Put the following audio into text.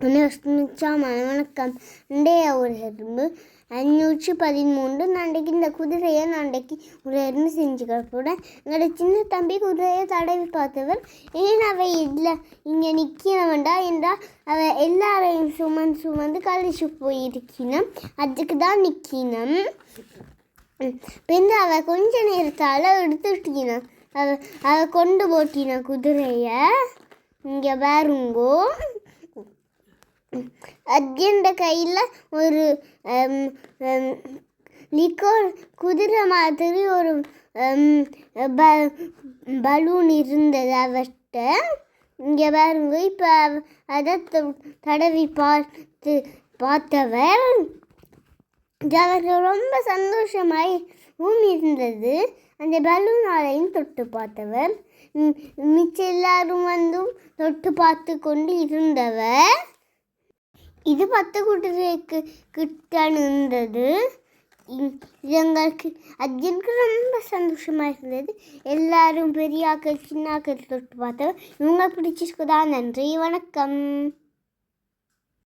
மிச்சமான வணக்கம். இன்றைய ஒரு எறும்பு 513. நாளைக்கு இந்த குதிரையை நாளைக்கு ஒரு எறும்பு செஞ்சு கொடுப்பேன். எங்களோட சின்ன தம்பி குதிரையை தடவி பார்த்தவர். ஏன் அவை இல்லை இங்கே நிற்கின வேண்டாம் என்றால் அவ எல்லாரையும் சுமந்து கழிச்சு போயிருக்கணும். அதுக்கு தான் நிற்கினம். பின் அவ கொஞ்ச நேரத்தால் எடுத்துட்டினான். அவ கொண்டு போட்டின குதிரையை. இங்கே பாருங்கோ, அஜெண்ட கையில் ஒரு குதிரை மாதிரி ஒரு பலூன் இருந்தது அவர்கிட்ட. இங்கே பாருங்க, இப்போ அதை தடவி பார்த்தவர் அவருக்கு ரொம்ப சந்தோஷமாகவும் இருந்தது. அந்த பலூனாலையும் தொட்டு பார்த்தவர். மிச்சம் எல்லாரும் தொட்டு பார்த்து கொண்டு இருந்தவர். இது 10 குதிரைக்கு கிட்ட இருந்தது. எங்களுக்கு அஜனுக்கு ரொம்ப சந்தோஷமாக இருந்தது. எல்லாரும் பெரியாக்கள் சின்னாக்கள் தொட்டு பார்த்தவர். இவங்க பிடிச்சிருக்குதா? நன்றி, வணக்கம்.